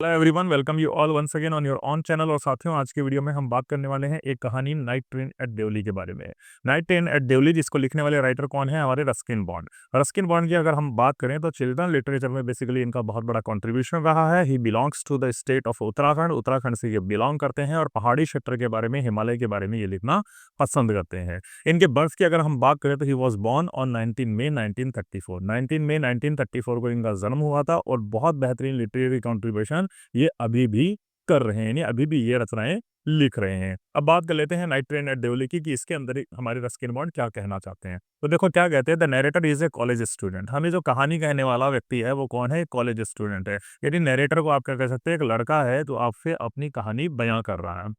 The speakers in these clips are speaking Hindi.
Hello everyone, welcome you all once again on your on channel. और साथियों, आज की वीडियो में हम बात करने वाले हैं एक कहानी नाइट ट्रेन एट देवली के बारे में। नाइट ट्रेन एट देवली, जिसको लिखने वाले राइटर कौन है? हमारे रस्किन बॉन्ड। रस्किन बॉन्ड की अगर हम बात करें तो चिल्ड्रन लिटरेचर में बेसिकली इनका बहुत बड़ा कंट्रीब्यूशन रहा है। He belongs to the state of Uttarakhand. Uttarakhand से ये बिलोंग करते हैं और पहाड़ी क्षेत्र के बारे में, हिमालय के बारे में ये लिखना पसंद करते हैं। इनके बर्थ की अगर हम बात करें तो ही वॉज बॉर्न ऑन 19 मई 1934। 19 मई 1934 को इनका जन्म हुआ था और बहुत बेहतरीन लिटरेरी कंट्रीब्यूशन ये अभी भी कर रहे हैं, यानी अभी भी ये रचनाएं लिख रहे हैं। अब बात कर लेते हैं नाइट ट्रेन एट देवली की कि इसके अंदर हमारे रस्किन बॉन्ड क्या कहना चाहते हैं। तो देखो क्या कहते हैं, the narrator is a college student. हमें जो कहानी कहने वाला व्यक्ति है वो कौन है? कॉलेज स्टूडेंट है। यानी नरेटर को आप क्या कह सकते हैं? एक लड़का है जो आपसे अपनी कहानी बयां कर रहा है।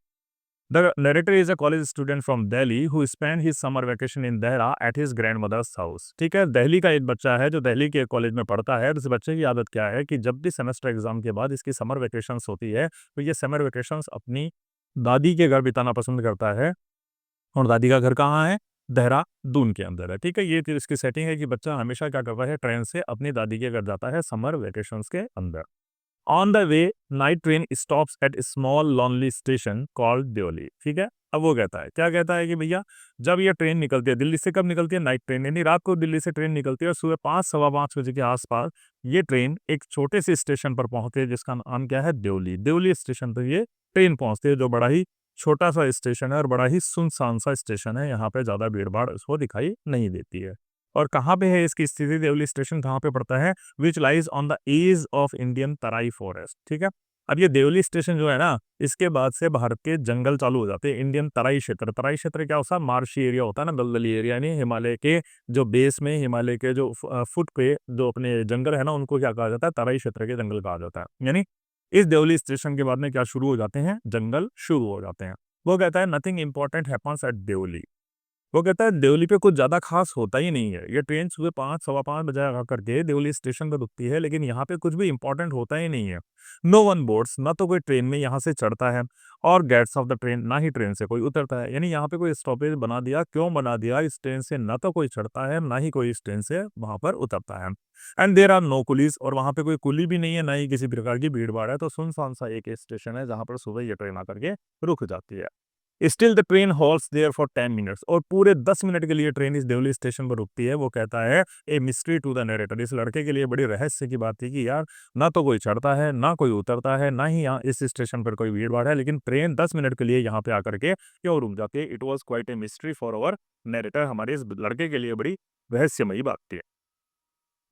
The narrator is a college student from Delhi who spent his summer vacation in Dehra at his grandmother's house। ठीक है, दिल्ली का एक बच्चा है जो दिल्ली के कॉलेज में पढ़ता है। और इस बच्चे की आदत क्या है कि जब भी सेमेस्टर एग्जाम के बाद इसकी समर वेकेशंस होती है तो ये समर वेकेशंस अपनी दादी के घर बिताना पसंद करता है। और दादी का घर कहाँ है? देहरादून के अंदर है। ठीक है, ये इसकी सेटिंग है कि बच्चा हमेशा क्या करता है? ट्रेन से अपनी दादी के घर जाता है समर वेकेशंस के अंदर। On the way night train stops at small lonely station called Deoli. ठीक है, अब वो कहता है, क्या कहता है कि भैया जब ये ट्रेन निकलती है दिल्ली से, कब निकलती है? नाइट ट्रेन, यानी रात को दिल्ली से ट्रेन निकलती है और सुबह 5 सवा 5 बजे के आसपास ये ट्रेन एक छोटे से स्टेशन पर पहुंचती है जिसका नाम क्या है? देवली। देवली स्टेशन पर ये ट्रेन पहुंचती है जो बड़ा ही छोटा सा स्टेशन है और बड़ा ही सुनसान सा स्टेशन है। यहाँ पे ज्यादा भीड़ भाड़ उसको दिखाई नहीं देती है। और कहाँ पे है इसकी स्थिति? देवली स्टेशन कहाँ पे पड़ता है? Which lies on the edge of Indian Terai forest. ठीक है, अब ये देवली स्टेशन जो है ना, इसके बाद से भारत के जंगल चालू हो जाते हैं। इंडियन तराई क्षेत्र, तराई क्षेत्र क्या होता है? मार्शी एरिया होता है ना, दलदली एरिया, यानी हिमालय के जो बेस में, हिमालय के जो फुट पे जो अपने जंगल है ना, उनको क्या कहा जाता है? तराई क्षेत्र के जंगल कहा जाता है। यानी इस देवली स्टेशन के बाद में क्या शुरू हो जाते हैं? जंगल शुरू हो जाते हैं। वो कहता है nothing important happens at Deoli. वो कहता है देवली पे कुछ ज्यादा खास होता ही नहीं है। ये ट्रेन सुबह 5 सवा 5 बजे आकर करके देवली स्टेशन पर रुकती है, लेकिन यहाँ पे कुछ भी इंपॉर्टेंट होता ही नहीं है। नो वन बोर्ड्स, ना तो कोई ट्रेन में यहाँ से चढ़ता है और गेट्स ऑफ द ट्रेन, ना ही ट्रेन से कोई उतरता है। यानी यहाँ पे कोई स्टॉपेज बना दिया, क्यों बना दिया? इस ट्रेन से ना तो कोई चढ़ता है, ना ही कोई इस ट्रेन से वहां पर उतरता है। And there are no coolies, और वहां पे कोई कुली भी नहीं है, ना ही किसी प्रकार की भीड़ भाड़ है। तो सुनसान सा एक स्टेशन है जहां पर सुबह ये ट्रेन आकर के रुक जाती है। Still the train halts there for 10 minutes, और पूरे 10 मिनट के लिए ट्रेन इस देवली स्टेशन पर रुकती है। वो कहता है a mystery to the narrator. इस लड़के के लिए बड़ी रहस्य की बात थी कि यार ना तो कोई चढ़ता है, ना कोई उतरता है, ना ही यहाँ इस स्टेशन पर कोई भीड़ भाड़ है, लेकिन ट्रेन 10 मिनट के लिए यहाँ पे आकर के क्यों रुक जाती है? It was quite a mystery for our narrator. हमारे इस लड़के के लिए बड़ी रहस्यमयी बात थी।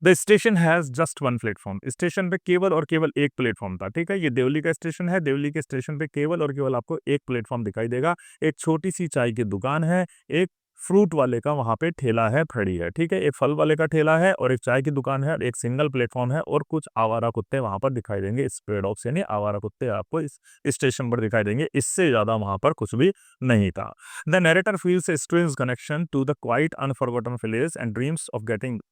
The station has just one platform. Station पे केवल और केवल एक प्लेटफॉर्म था। ठीक है, ये देवली का स्टेशन है। देवली के स्टेशन पे केवल और केवल आपको एक प्लेटफॉर्म दिखाई देगा। एक छोटी सी चाय की दुकान है, एक फ्रूट वाले का वहां पे ठेला है, खड़ी है। ठीक है, एक फल वाले का ठेला है और एक चाय की दुकान है और एक सिंगल प्लेटफॉर्म है। और कुछ आवारा कुत्ते वहां पर दिखाई देंगे, स्प्रे डॉग्स, यानी आवारा कुत्ते आपको इस स्टेशन पर दिखाई देंगे। इससे ज्यादा वहां पर कुछ भी नहीं था। The narrator feels a strange connection to the quite unforgotten village and dreams of getting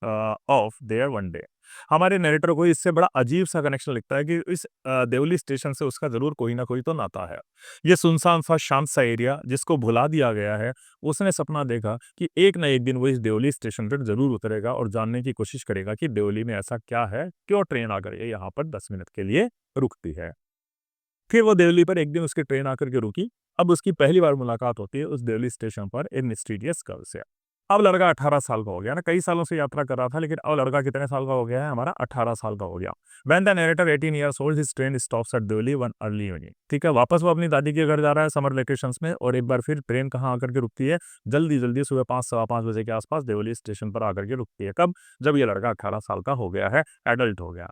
off there one day। हमारे नरेटर को इससे बड़ा अजीब सा कनेक्शन लगता है कि इस देवली स्टेशन से उसका जरूर कोई ना कोई तो नाता है। ये सुनसान सा शांत सा एरिया जिसको भुला दिया गया है, उसने सपना देखा कि एक ना एक दिन वो इस देवली स्टेशन पर जरूर उतरेगा और जानने की कोशिश करेगा कि देवली में ऐसा क्या है, क्यों ट्रेन आकर ये यहाँ पर 10 मिनट के लिए रुकती है। फिर वो देवली पर एक दिन उसकी ट्रेन आकर के रुकी। अब उसकी पहली बार मुलाकात होती है उस देवली स्टेशन पर एक मिस्टीरियस गर्ल से। अब लड़का 18 साल का हो गया ना, कई सालों से यात्रा कर रहा था, लेकिन अब लड़का कितने साल का हो गया है? हमारा 18 साल का हो गया। When the narrator 18 years old, his train stops at Delhi one early evening। ठीक है, वापस वो अपनी दादी के घर जा रहा है समर वेकेशंस में, और एक बार फिर ट्रेन कहाँ आकर के रुकती है? जल्दी जल्दी सुबह 5 सवा 5 बजे के आसपास देवली स्टेशन पर आकर के रुकती है। कब? जब ये लड़का 18 साल का हो गया है, एडल्ट हो गया।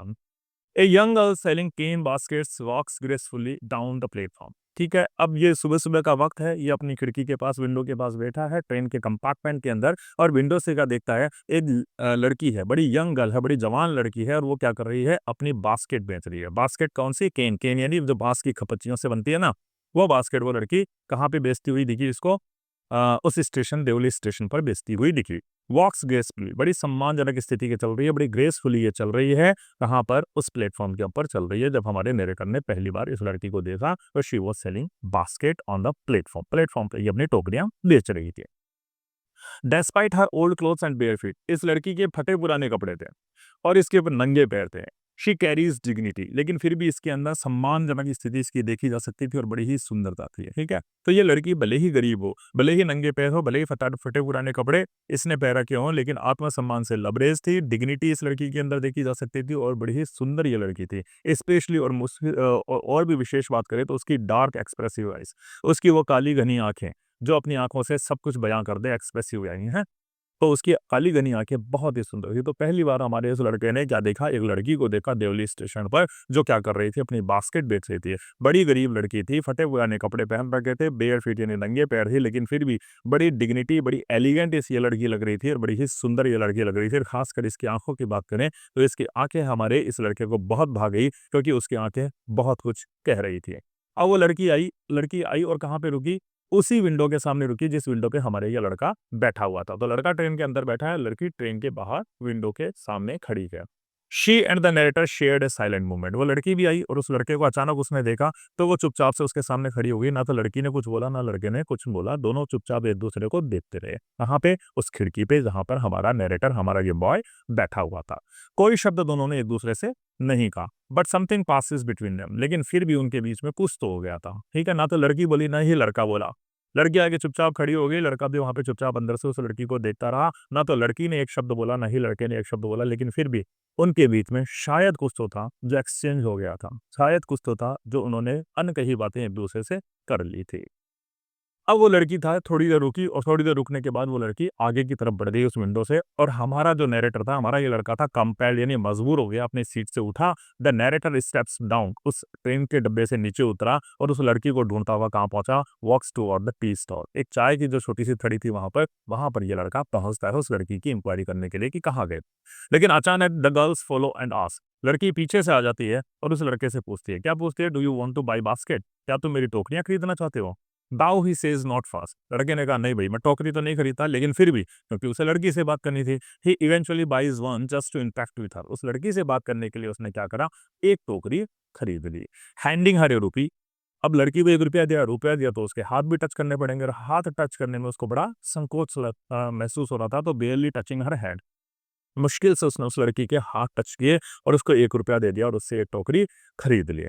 A young girl selling cane baskets walks gracefully down the platform. ठीक है, अब ये सुबह सुबह का वक्त है, ये अपनी खिड़की के पास, विंडो के पास बैठा है ट्रेन के कंपार्टमेंट के अंदर, और विंडो से क्या देखता है? एक लड़की है, बड़ी यंग गर्ल है, बड़ी जवान लड़की है, और वो क्या कर रही है? अपनी बास्केट बेच रही है। बास्केट कौन सी? केन। केन यानी जो बांस की खपच्चियों से बनती है ना, वो बास्केट वो लड़की कहाँ पे बेचती हुई दिखी इसको? उस स्टेशन, देवली स्टेशन पर बेचती हुई दिखी। वॉक्स ग्रेसफुली, बड़ी सम्मानजनक स्थिति के चल रही है, बड़ी ग्रेसफुली ये चल रही है। कहाँ पर? उस प्लेटफॉर्म के ऊपर चल रही है। जब हमारे नरेटर ने पहली बार इस लड़की को देखा तो she was selling basket on the platform. Platform पे ये अपनी टोकरियां बेच रही थी। Despite her old clothes and bare feet, इस लड़की के फटे पुराने कपड़े थे और इसके ऊपर नंगे पैर थे। शी कैरीज डिग्निटी, लेकिन फिर भी इसके अंदर सम्मानजनक स्थिति इसकी देखी जा सकती थी और बड़ी ही सुंदरता थी, ठीक है। तो ये लड़की भले ही गरीब हो, भले ही नंगे पैर हो, भले ही फटे पुराने कपड़े इसने पहन रखे हों, लेकिन आत्मसम्मान से लबरेज थी। डिग्निटी इस लड़की के अंदर देखी जा सकती थी और बड़ी ही सुंदर ये लड़की थी। स्पेशली और भी विशेष बात करें तो उसकी डार्क एक्सप्रेसिव आइज, उसकी वो काली घनी आंखें जो अपनी आंखों से सब कुछ बयां कर दे, एक्सप्रेसिव आई हैं। तो उसकी काली घनी आंखें बहुत ही सुंदर थी। तो पहली बार हमारे इस लड़के ने क्या देखा, एक लड़की को देखा देवली स्टेशन पर, जो क्या कर रही थी, अपनी बास्केट बेच रही थी। बड़ी गरीब लड़की थी, फटे पुराने कपड़े पहन रखे थे, बेयर फीट यानी नंगे पैर थी, लेकिन फिर भी बड़ी डिग्निटी, बड़ी एलिगेंट इस ये लड़की लग रही थी और बड़ी ही सुंदर ये लड़की लग रही थी। और खासकर इसकी आंखों की बात करें तो इसकी आंखें हमारे इस लड़के को बहुत भा गई, क्योंकि उसकी आंखें बहुत कुछ कह रही थी। अब वो लड़की आई और कहाँ पे रुकी, उसी विंडो के सामने रुकी जिस विंडो पे हमारे ये लड़का बैठा हुआ था। तो लड़का ट्रेन के अंदर बैठा है, लड़की ट्रेन के बाहर विंडो के सामने खड़ी है। She and the narrator shared A silent movement. वो लड़की भी आई और उस लड़के को अचानक उसने देखा, तो वो चुपचाप से उसके सामने खड़ी हो गई। ना तो लड़की ने कुछ बोला, ना लड़के ने कुछ बोला, दोनों चुपचाप एक दूसरे को देखते रहे। कहाँ पे, उस खिड़की पे जहां पर हमारा नरेटर, हमारा ये बॉय बैठा हुआ था। कोई शब्द दोनों ने एक दूसरे से नहीं कहा, but something passes between them, लेकिन फिर भी उनके बीच में कुछ तो हो गया था, ठीक है। ना तो लड़की बोली, ना ही लड़का बोला। लड़की आगे चुपचाप खड़ी हो गई, लड़का भी वहां पे चुपचाप अंदर से उस लड़की को देखता रहा। ना तो लड़की ने एक शब्द बोला, ना ही लड़के ने एक शब्द बोला, लेकिन फिर भी उनके बीच में शायद कुछ तो था जो एक्सचेंज हो गया था, शायद कुछ तो था जो उन्होंने अनकही बातें एक दूसरे से कर ली थी। अब वो लड़की था, थोड़ी देर रुकी और थोड़ी देर रुकने के बाद वो लड़की आगे की तरफ बढ़ गई उस विंडो से, और हमारा जो नैरेटर था, हमारा ये लड़का था, कंपेल्ड यानी मजबूर हो गया, अपनी सीट से उठा। द नैरेटर स्टेप्स डाउन, उस ट्रेन के डब्बे से नीचे उतरा और उस लड़की को ढूंढता हुआ कहाँ पहुंचा, वॉक्स टुवर्ड द टी स्टॉल। एक चाय की जो छोटी सी थड़ी थी वहां पर ये लड़का पहुंचता है उस लड़की की इंक्वायरी करने के लिए कि कहाँ गए। लेकिन अचानक the girls follow and ask, लड़की पीछे से आ जाती है और उस लड़के से पूछती है, क्या पूछती है, do you want to buy basket, क्या तुम मेरी टोकरियां खरीदना चाहते हो। Thou he says not fast, लड़के ने कहा, नहीं भाई, मैं टोकरी तो नहीं खरीदता, लेकिन फिर भी क्योंकि उसे लड़की से बात करनी थी, he eventually buys one just to interact with her. उस लड़की से बात करने के लिए उसने क्या करा, एक टोकरी खरीद ली। हैंडिंग हर ए रुपी, अब लड़की को 1 रुपया दिया, रुपया दिया तो उसके हाथ भी टच करने पड़ेंगे, और हाथ टच करने में उसको बड़ा संकोच महसूस हो रहा था, तो बेयरली टचिंग हर हैंड, मुश्किल से उसने उस लड़की के हाथ टच किए और उसको 1 रुपया दे दिया और उससे एक टोकरी खरीद ली।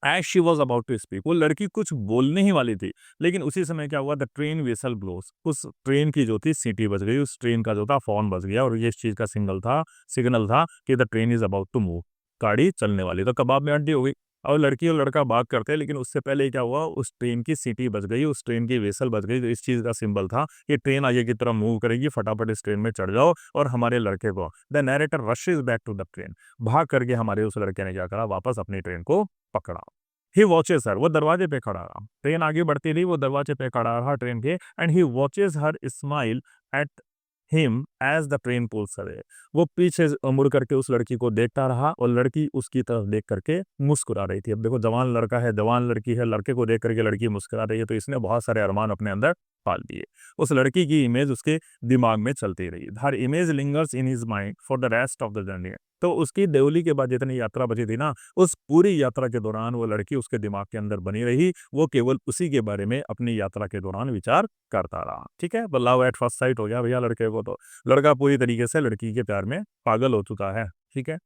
As she was about to speak, वो लड़की कुछ बोलने ही वाली थी, लेकिन उसी समय क्या हुआ, द ट्रेन व्हिसल ब्लोस, उस ट्रेन की जो थी सीटी बज गई, उस ट्रेन का जो था फॉर्न बज गया, और ये इस चीज का सिग्नल था कि the train is about to move, गाड़ी चलने वाली। तो कबाब में हड्डी हो गई। और लड़की और लड़का बात करते हैं, लेकिन उससे पहले क्या हुआ, उस ट्रेन की सीटी बज गई, उस ट्रेन की व्हिसल बज गई, तो इस चीज का सिंबल था कि ट्रेन आगे की तरफ मूव करेगी, फटाफट इस ट्रेन में चढ़ जाओ। और हमारे लड़के को, the narrator rushes back to the train, भाग करके हमारे उस लड़के ने क्या करा, वापस अपनी ट्रेन को पकड़ा। ही वॉचेस हर, वो दरवाजे पे खड़ा रहा, ट्रेन आगे बढ़ती रही, वो दरवाजे पे खड़ा रहा ट्रेन के, and he watches her smile at him as the train pulls away. वो पीछे मुड़ करके उस लड़की को देखता रहा और लड़की उसकी तरफ देख करके मुस्कुरा रही थी। अब देखो, जवान लड़का है, जवान लड़की है, लड़के को देख करके लड़की मुस्कुरा रही है, तो इसने बहुत सारे अरमान अपने अंदर पाल लिए। उस लड़की की इमेज उसके दिमाग में चलती रही, her image lingers in his mind for the rest of the journey. तो उसकी देवली के बाद जितनी यात्रा बची थी ना, उस पूरी यात्रा के दौरान वो लड़की उसके दिमाग के अंदर बनी रही, वो केवल उसी के बारे में अपनी यात्रा के दौरान विचार करता रहा। ठीक है, लव एट फर्स्ट साइट हो गया भैया लड़के को। तो लड़का पूरी तरीके से लड़की के प्यार में पागल हो चुका है। ठीक है,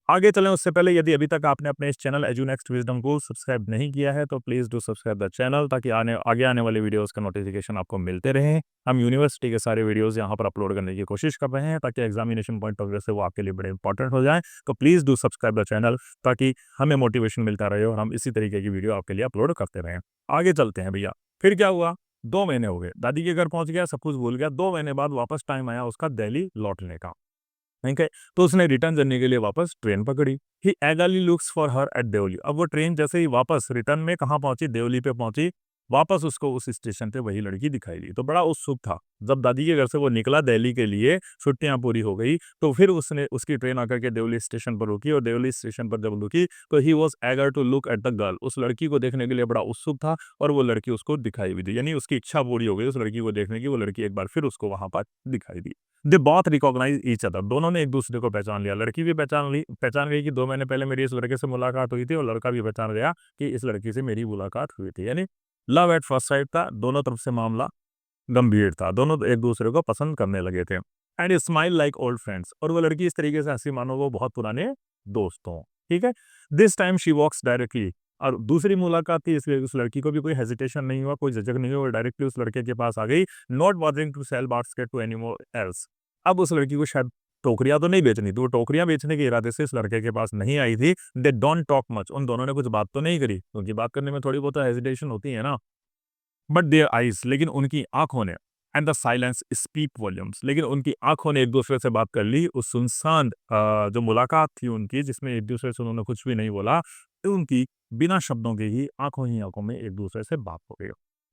आगे चलें उससे पहले यदि अभी तक आपने अपने इस चैनल एजू नेक्स्ट विजडम को सब्सक्राइब नहीं किया है तो please do subscribe the channel, ताकि आगे आने वाले वीडियोस का नोटिफिकेशन आपको मिलते रहे। हम यूनिवर्सिटी के सारे वीडियोस यहाँ पर अपलोड करने की कोशिश कर रहे हैं, ताकि एग्जामिनेशन पॉइंट ऑफ व्यू से वो आपके लिए बड़े इंपॉर्टेंट हो जाए। तो please do subscribe the channel, ताकि हमें मोटिवेशन मिलता रहे और हम इसी तरीके की वीडियो आपके लिए अपलोड करते रहें। आगे चलते हैं भैया। फिर क्या हुआ, 2 महीने हो गए, दादी के घर पहुंच गया, सब कुछ भूल गया। 2 महीने बाद वापस टाइम आया उसका दिल्ली लौटने का। ठीक है, तो उसने रिटर्न जर्नी के लिए वापस ट्रेन पकड़ी। He eagerly looks for her at Deoli. अब वो ट्रेन जैसे ही वापस रिटर्न में कहाँ पहुंची, देवली पे पहुंची। वापस उसको उस स्टेशन पे वही लड़की दिखाई दी, तो बड़ा उत्सुक था। जब दादी के घर से वो निकला दिल्ली के लिए, छुट्टियां पूरी हो गई, तो फिर उसने उसकी ट्रेन आकर के देवली स्टेशन पर रुकी, और देवली स्टेशन पर जब रुकी तो he was eager to look at the girl. उस लड़की को देखने के लिए बड़ा उत्सुक था, और वो लड़की उसको दिखाई भी दी, यानी उसकी इच्छा पूरी हो गई उस लड़की को देखने की। वो लड़की एक बार फिर उसको वहां पर दिखाई दी। They both recognize each other, दोनों ने एक दूसरे को पहचान लिया। लड़की भी पहचान गई कि 2 महीने पहले मेरी इस लड़के से मुलाकात हुई थी, और लड़का भी पहचान गया कि इस लड़की से मेरी मुलाकात हुई थी। यानी लव एट फर्स्ट साइट था, दोनों तरफ से मामला गंभीर था, दोनों एक दूसरे को पसंद करने लगे थे। And smile like old friends, और वो लड़की इस तरीके से हंसी मानो वो बहुत पुराने दोस्तों, ठीक है। This time she walks directly, और दूसरी मुलाकात थी इसलिए उस लड़की को भी कोई हेजिटेशन नहीं हुआ, कोई झिझक नहीं हुआ, वो डायरेक्टली उस लड़के के पास आ गई, not bothering to sell basket to anymore else. अब उस लड़की को शायद टोकरियां तो नहीं बेचनी थी, वो टोकरियां बेचने के इरादे से इस लड़के के पास नहीं आई थी। दे डोंट टॉक मच, उन दोनों ने कुछ बात तो नहीं करी, क्योंकि बात करने में थोड़ी बहुत हेजिटेशन होती है ना। बट देयर आइज, लेकिन उनकी आंखों ने, and the silence speak volumes, लेकिन उनकी आंखों ने एक दूसरे से बात कर ली। उस सुनसान जो मुलाकात थी उनकी, जिसमें एक दूसरे से उन्होंने कुछ भी नहीं बोला, तो उनकी बिना शब्दों के ही आंखों में एक दूसरे से बात हो गई।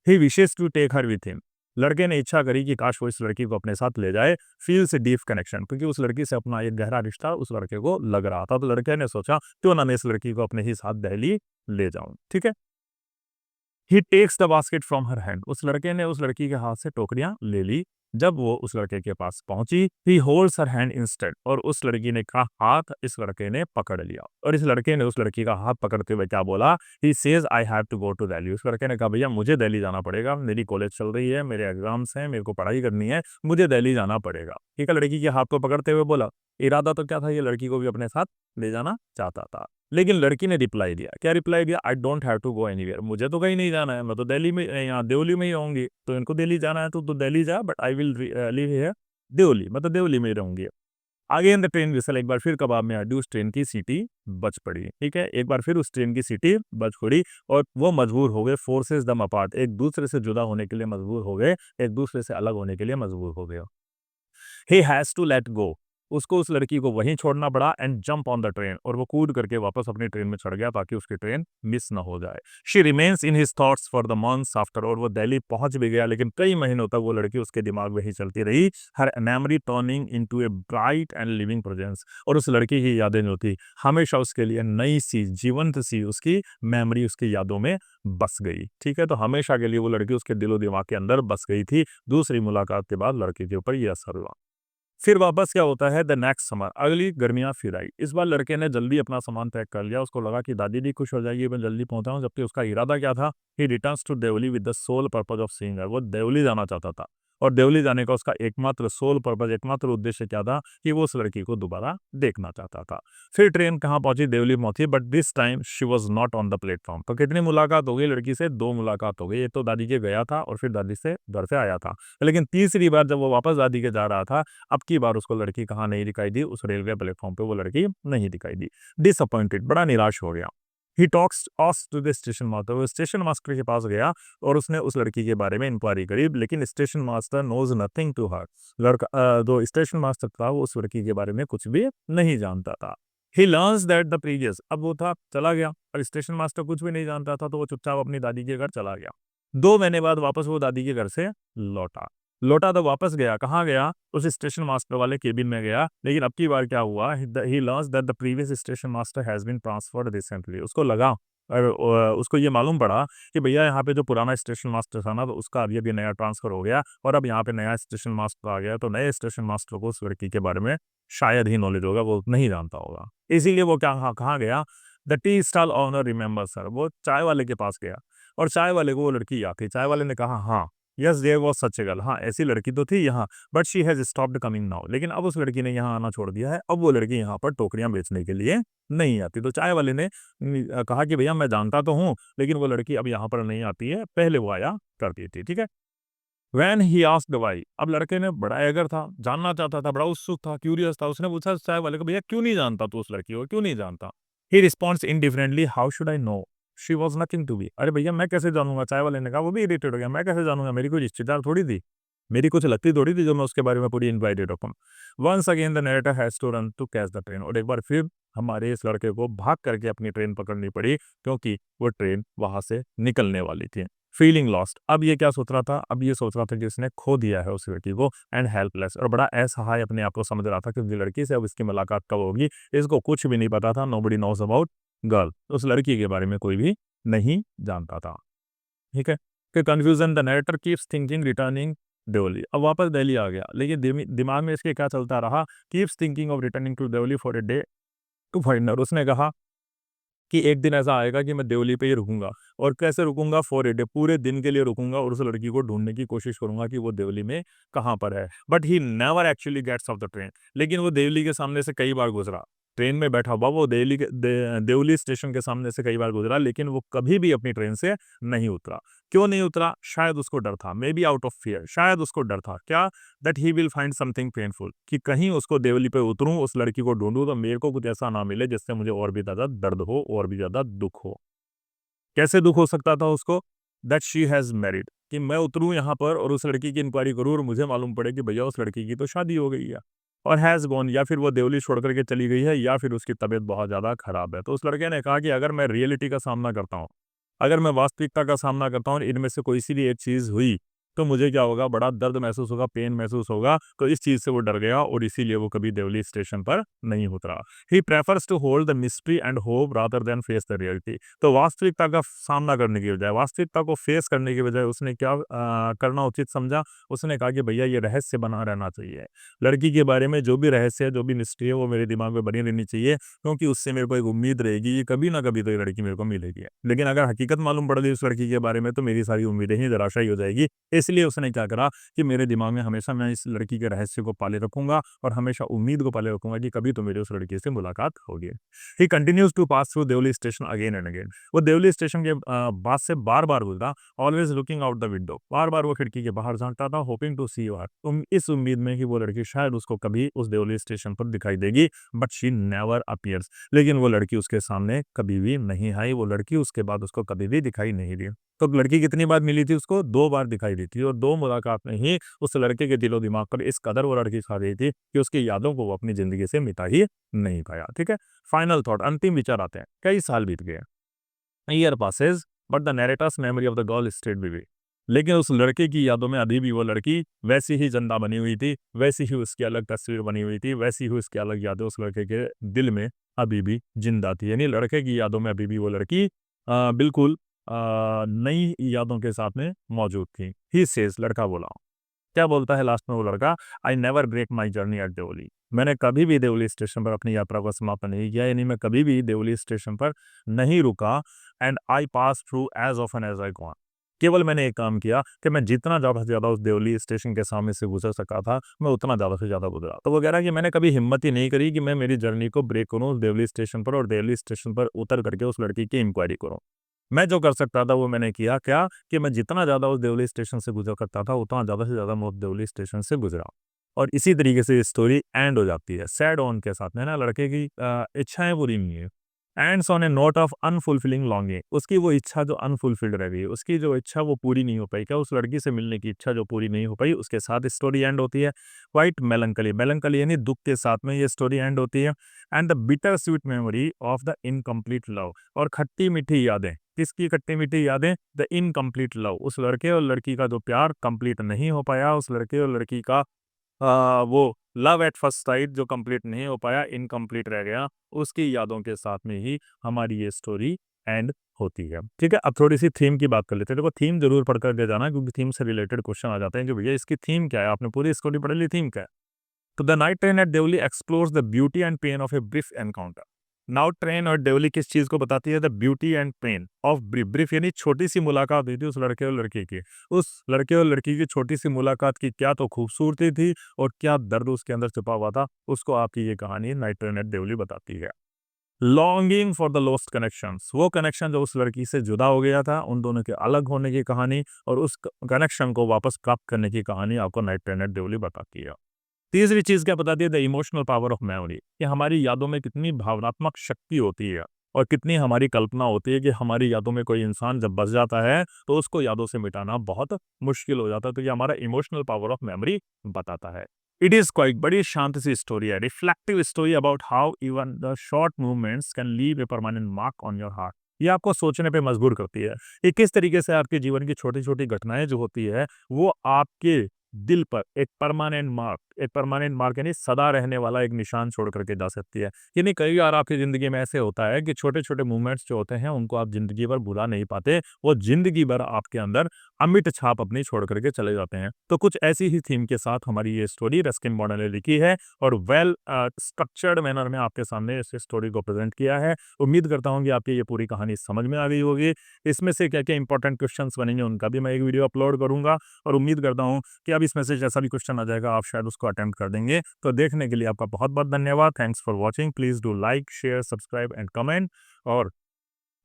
He wishes to take her with him, लड़के ने इच्छा करी कि काश वो इस लड़की को अपने साथ ले जाए। फील्स डीप कनेक्शन, क्योंकि उस लड़की से अपना एक गहरा रिश्ता उस लड़के को लग रहा था, तो लड़के ने सोचा क्यों ना मैं इस लड़की को अपने ही साथ दिल्ली ले जाऊं, ठीक है। He takes the basket from her hand, उस लड़के ने उस लड़की के हाथ से टोकरियां ले ली। जब वो उस लड़के के पास पहुंची, ही होल्ड्स हर हैंड इंस्टेड, और उस लड़की ने का हाथ इस लड़के ने पकड़ लिया, और इस लड़के ने उस लड़की का हाथ पकड़ते हुए क्या बोला, he says I have to go to Delhi. उस लड़के ने कहा भैया मुझे दिल्ली जाना पड़ेगा, मेरी कॉलेज चल रही है, मेरे एग्जाम्स हैं, मेरे को पढ़ाई करनी है, मुझे दिल्ली जाना पड़ेगा। ठीक है, लड़की के हाथ को पकड़ते हुए बोला। इरादा तो क्या था, ये लड़की को भी अपने साथ ले जाना चाहता था। लेकिन लड़की ने रिप्लाई दिया, क्या रिप्लाई दिया, I don't have to go anywhere, मुझे तो कहीं नहीं जाना है, मैं तो दिल्ली में, यहाँ देवली में ही रहूंगी, तो इनको दिल्ली जाना है तो दिल्ली जा, but I will live here Deoli, मैं तो देवली में ही रहूंगी। आगे इन द ट्रेन विसल, एक बार फिर कबाब में अड्डी, उस ट्रेन की सीटी बज पड़ी, ठीक है, एक बार फिर उस ट्रेन की सीटी बज पड़ी, और वो मजबूर हो गए, फोर्सेस दम अपार्ट, एक दूसरे से जुदा होने के लिए मजबूर हो गए, एक दूसरे से अलग होने के लिए मजबूर हो गए। He has to let go, उसको उस लड़की को वहीं छोड़ना पड़ा, and jump on the train, और वो कूद करके वापस अपनी ट्रेन में चढ़ गया ताकि उसकी ट्रेन मिस ना हो जाए। She remains in his thoughts for the months after, और वो दिल्ली पहुंच भी गया, लेकिन कई महीनों तक वो लड़की उसके दिमाग में ही चलती रही। Her memory turning into a bright and living presence, और उस लड़की की यादें जो थी हमेशा उसके लिए नई सी, जीवंत सी उसकी मेमोरी उसकी यादों में बस गई, ठीक है। तो हमेशा के लिए वो लड़की उसके दिलो दिमाग के अंदर बस गई थी। दूसरी मुलाकात के बाद लड़की के ऊपर यह असर हुआ। फिर वापस क्या होता है, द नेक्स्ट समर, अगली गर्मियां फिर आई। इस बार लड़के ने जल्दी अपना सामान पैक कर लिया, उसको लगा कि दादी भी खुश हो जाएगी, मैं जल्दी पहुंचा हूं, जबकि उसका इरादा क्या था, he returns to Deoli with the sole purpose of seeing her, वो देवली जाना चाहता था, और देवली जाने का उसका एकमात्र सोल पर्पज, एकमात्र उद्देश्य क्या था, कि वो उस लड़की को दोबारा देखना चाहता था। फिर ट्रेन कहाँ पहुंची, देवली पहुंची, but this time she was not on the platform. तो कितनी मुलाकात हो गई लड़की से, दो मुलाकात हो गई, एक तो दादी के गया था और फिर दादी से घर से आया था, लेकिन तीसरी बार जब वो वापस दादी के जा रहा था, अब की बार उसको लड़की कहाँ नहीं दिखाई दी, उस रेलवे प्लेटफॉर्म पे वो लड़की नहीं दिखाई दी। डिसअपॉइंटेड, बड़ा निराश हो गया। ही टॉक्स ऑस टू द स्टेशन मास्टर, वो स्टेशन मास्टर के पास गया और उसने उस लड़की के बारे में इंक्वायरी करी, लेकिन station master knows nothing to her, लड़का जो स्टेशन मास्टर था वो उस लड़की के बारे में कुछ भी नहीं जानता था। ही लर्न्स दैट द प्रीवियस, अब वो था चला गया, और स्टेशन मास्टर कुछ भी नहीं जानता था, तो वो चुपचाप अपनी दादी के घर चला गया। 2 महीने बाद वापस वो दादी के घर से लौटा। लौटा तो वापस गया, कहाँ गया, उस स्टेशन मास्टर वाले केबिन में गया, लेकिन अब की बार क्या हुआ, he learns that the previous station master has been transferred recently, उसको लगा और उसको ये मालूम पड़ा कि भैया यहाँ पे जो पुराना स्टेशन मास्टर था ना, तो उसका अभी नया ट्रांसफर हो गया, और अब यहाँ पे नया स्टेशन मास्टर आ गया, तो नए स्टेशन मास्टर को उस लड़की के बारे में शायद ही नॉलेज होगा, वो नहीं जानता होगा। इसीलिए वो कहाँ गया, the tea stall owner remember sir, वो चाय वाले के पास गया, और चाय वाले को वो लड़की याद थी। चाय वाले ने कहा हाँ, yes there was such a girl, हाँ ऐसी लड़की तो थी यहाँ, but she has stopped coming now, लेकिन अब उस लड़की ने यहाँ आना छोड़ दिया है, अब वो लड़की यहाँ पर टोकरियां बेचने के लिए नहीं आती। तो चाय वाले ने कहा कि भैया मैं जानता तो हूँ, लेकिन वो लड़की अब यहाँ पर नहीं आती है, पहले वो आया करती थी, ठीक है। वैन ही आस्क्ड व्हाई, अब लड़के ने बड़ा एगर था, जानना चाहता था, बड़ा उत्सुक था, क्यूरियस था, उसने पूछा चाय वाले को, भैया क्यों नहीं जानता तू उस लड़की को, क्यों नहीं जानता। He responds indifferently, how should I know, she was nothing to be, अरे भैया मैं कैसे जानूंगा, चाय वाले ने कहा, वो भी इरिटेट हो गया, मैं कैसे जानूंगा, मेरी कोई रिश्तेदार थोड़ी थी, मेरी कुछ लगती थोड़ी थी जो मैं उसके बारे में पूरी इन्वाइटेड रखूँ। Once again the narrator has to run to catch the train, और एक बार फिर हमारे इस लड़के को भाग करके अपनी ट्रेन पकड़नी पड़ी, क्योंकि वो ट्रेन वहां से निकलने वाली थी। फीलिंग लॉस्ट, अब ये क्या सोच रहा था, अब ये सोच रहा था कि इसने खो दिया है उस लड़की को, एंड हेल्पलेस, और बड़ा असहाय अपने आप को समझ रहा था कि उस लड़की से अब इसकी मुलाकात कब होगी, इसको कुछ भी नहीं पता था। नोबडी नोज अबाउट गर्ल, उस लड़की के बारे में कोई भी नहीं जानता था, ठीक है। कि confusion, the narrator keeps thinking returning Deoli, अब वापस दिल्ली आ गया, लेकिन दिमाग में इसके क्या चलता रहा, keeps thinking of returning to Deoli for a day to find her, उसने कहा कि एक दिन ऐसा आएगा कि मैं देवली पे ही रुकूंगा, और कैसे रुकूंगा, फॉर ए डे, पूरे दिन के लिए रुकूंगा, और उस लड़की को ढूंढने की कोशिश करूंगा कि वो देवली में कहाँ पर है। But he never actually gets off the train, लेकिन वो देवली के सामने से कई बार गुजरा, ट्रेन में बैठा हुआ वो देवली स्टेशन के सामने से कई बार गुजरा, लेकिन वो कभी भी अपनी ट्रेन से नहीं उतरा। क्यों नहीं उतरा? शायद उसको डर था, may be out of fear, शायद उसको डर था क्या, that he will find something painful, कि कहीं उसको देवली पे उतरूं, उस लड़की को ढूंढूं तो मेरे को कुछ ऐसा ना मिले जिससे मुझे और भी ज्यादा दर्द हो और भी ज्यादा दुख हो। कैसे दुख हो सकता था उसको? दैट शी हैज मैरिड, कि मैं उतरूं यहाँ पर और उस लड़की की इंक्वायरी करूं और मुझे मालूम पड़े कि भैया उस लड़की की तो शादी हो गई है, और हैज गॉन, या फिर वो देवली छोड़ करके चली गई है, या फिर उसकी तबीयत बहुत ज्यादा खराब है। तो उस लड़के ने कहा कि अगर मैं रियलिटी का सामना करता हूँ, अगर मैं वास्तविकता का सामना करता हूँ, इनमें से कोई सी भी एक चीज हुई, तो मुझे क्या होगा, बड़ा दर्द महसूस होगा, पेन महसूस होगा। तो इस चीज से वो डर गया और इसीलिए वो कभी देवली स्टेशन पर नहीं उतरा। He prefers to hold the mystery and hope rather than face the reality. तो वास्तविकता का सामना करने की बजाय, वास्तविकता को फेस करने की बजाय उसने क्या करना उचित समझा? उसने कहा कि भैया ये रहस्य बना रहना चाहिए, लड़की के बारे में जो भी रहस्य है, जो भी मिस्ट्री है, वो मेरे दिमाग में बनी रहनी चाहिए, क्योंकि उससे मेरे को एक उम्मीद रहेगी कि कभी ना कभी तो ये लड़की मेरे को मिलेगी। लेकिन अगर हकीकत मालूम पड़ गई उस लड़की के बारे में, तो मेरी सारी उम्मीदें ही निराशा ही हो जाएगी। इसलिए उसने क्या करा कि मेरे दिमाग में हमेशा मैं इस लड़की के रहस्य को पाले रखूंगा और हमेशा उम्मीद को पाले रखूंगा कि कभी तो मेरी उस लड़की से मुलाकात होगी। He continues to pass through Deoli station again and again. वो देवली स्टेशन के बाद से बार बार गुजरा, always looking out the window, बार बार वो खिड़की के बाहर झांकता था, होपिंग टू सी हर, इस उम्मीद में कि वो लड़की शायद उसको कभी उस देवली स्टेशन पर दिखाई देगी। बट शी नेवर अपीयर्स, लेकिन वो लड़की उसके सामने कभी भी नहीं आई, वो लड़की उसके बाद उसको कभी भी दिखाई नहीं दी। तो लड़की कितनी बार मिली थी उसको? 2 बार दिखाई दी थी, और 2 मुलाकात में ही उस लड़के के दिलो दिमाग पर इस कदर वो लड़की छा गई थी कि उसकी यादों को वो अपनी जिंदगी से मिटा ही नहीं पाया। ठीक है, फाइनल थॉट, अंतिम विचार आते हैं। कई साल बीत गए, year passes, but the narrator's memory of the girl stayed with me. लेकिन उस लड़के की यादों में अभी भी वो लड़की वैसी ही जिंदा बनी हुई थी, वैसी ही उसकी अलग तस्वीर बनी हुई थी, वैसी ही उसकी अलग यादें उस लड़के के दिल में अभी भी जिंदा थी। यानी लड़के की यादों में अभी भी वो लड़की बिल्कुल नई यादों के साथ में मौजूद थी। ही सेज, लड़का बोला, क्या बोलता है लास्ट में वो लड़का? I never break my journey at Deoli. मैंने कभी भी देवली स्टेशन पर अपनी यात्रा को समाप्त नहीं किया, यानी मैं कभी भी देवली स्टेशन पर नहीं रुका। And I pass through as often as I gone. केवल मैंने एक काम किया कि मैं जितना ज़्यादा से ज़्यादा उस देवली स्टेशन के सामने से गुजर सका था, मैं उतना ज़्यादा से ज़्यादा गुजरा। तो वो कह रहा है कि मैंने कभी हिम्मत ही नहीं करी कि मैं मेरी जर्नी को ब्रेक करूँ उस देवली स्टेशन पर, और देवली स्टेशन पर उतर करके उस लड़की की इंक्वायरी करूँ। मैं जो कर सकता था वो मैंने किया, क्या कि मैं जितना ज़्यादा उस देवली स्टेशन से गुजर करता था, उतना ज़्यादा से ज़्यादा मैं उस देवली स्टेशन से गुजरा। और इसी तरीके से ये स्टोरी एंड हो जाती है सैड ऑन के साथ में ना, लड़के की इच्छाएं पूरी नहीं है, ends on a note of unfulfilling longing. उसकी वो इच्छा जो अनफुलफिल्ड रह गई, उसकी जो इच्छा वो पूरी नहीं हो पाई, क्या उस लड़की से मिलने की इच्छा जो पूरी नहीं हो पाई, उसके साथ स्टोरी एंड होती है। क्वाइट मेलंकली, मेलंकली यानी दुख के साथ में ये स्टोरी एंड होती है। And the bitter sweet memory of the incomplete love, और खट्टी मीठी यादें, किसकी खट्टी मीठी यादें? द इनकम्प्लीट लव, उस लड़के और लड़की का जो प्यार कंप्लीट नहीं हो पाया, उस लड़के और लड़की का वो लव एट फर्स्ट साइट जो कंप्लीट नहीं हो पाया, इनकम्प्लीट रह गया, उसकी यादों के साथ में ही हमारी ये स्टोरी एंड होती है। ठीक है, अब थोड़ी सी थीम की बात कर लेते हैं। देखो, थीम जरूर पढ़ कर के जाना, क्योंकि थीम से रिलेटेड क्वेश्चन आ जाते हैं कि भैया इसकी थीम क्या है, आपने पूरी स्टोरी पढ़ ली, थीम क्या है? तो the night train at Deoli explores the beauty and pain of a brief encounter. Now train और देवली किस चीज को बताती है? The beauty and pain of brief. Brief यानी छोटी सी मुलाकात हुई थी उस लड़के और लड़की की। उस लड़के और लड़की की छोटी सी मुलाकात की क्या तो खूबसूरती थी, और क्या दर्द उसके अंदर छुपा हुआ था, उसको आपकी ये कहानी नाइट ट्रेन एट देवली बताती है। Longing for the lost connections, वो कनेक्शन जो उस लड़की से जुदा हो गया था, उन दोनों के अलग होने की कहानी, और उस कनेक्शन को वापस प्राप्त करने की कहानी आपको नाइट ट्रेन एट देवली बताती है। तीसरी चीज क्या बताती है? The emotional power of memory, कि हमारी यादों में कितनी भावनात्मक शक्ति होती है, और कितनी हमारी कल्पना होती है कि हमारी यादों में कोई इंसान जब बस जाता है तो उसको यादों से मिटाना बहुत मुश्किल हो जाता है। तो ये हमारा इमोशनल पावर ऑफ मेमोरी बताता है। इट इज क्वाइट, बड़ी शांत सी स्टोरी है, reflective story about how even the short movements can leave a permanent mark on your heart. ये आपको सोचने पे मजबूर करती है कि किस तरीके से आपके जीवन की छोटी छोटी घटनाएं जो होती है, वो आपके दिल पर एक परमानेंट मार्क यानी सदा रहने वाला एक निशान छोड़ करके जा सकती है। यानी कई बार आपकी जिंदगी में ऐसे होता है कि छोटे छोटे मूवमेंट्स जो होते हैं उनको आप जिंदगी भर भुला नहीं पाते, वो जिंदगी भर आपके अंदर अमिट छाप अपनी छोड़ करके चले जाते हैं। तो कुछ ऐसी ही थीम के साथ हमारी ये स्टोरी रस्किन बॉन्ड ने लिखी है, और वेल स्ट्रक्चर्ड मैनर में आपके सामने इस स्टोरी को प्रेजेंट किया है। उम्मीद करता हूँ कि आपकी ये पूरी कहानी समझ में आ गई होगी। इसमें से क्या क्या इंपॉर्टेंट क्वेश्चंस बनेंगे उनका भी मैं एक वीडियो अपलोड करूंगा, और उम्मीद करता हूँ कि अब इसमें से जैसा भी क्वेश्चन आ जाएगा आप शायद उसको अटेम्प्ट कर देंगे। तो देखने के लिए आपका बहुत बहुत धन्यवाद। Thanks for watching. Please do like, share, subscribe and comment, और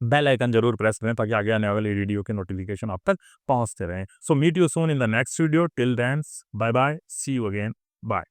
बेल आइकन जरूर प्रेस करें ताकि आगे आने वाली वीडियो के नोटिफिकेशन आप तक पहुंचते रहें। So meet you soon in the next video. Till then, bye bye, see you again, bye.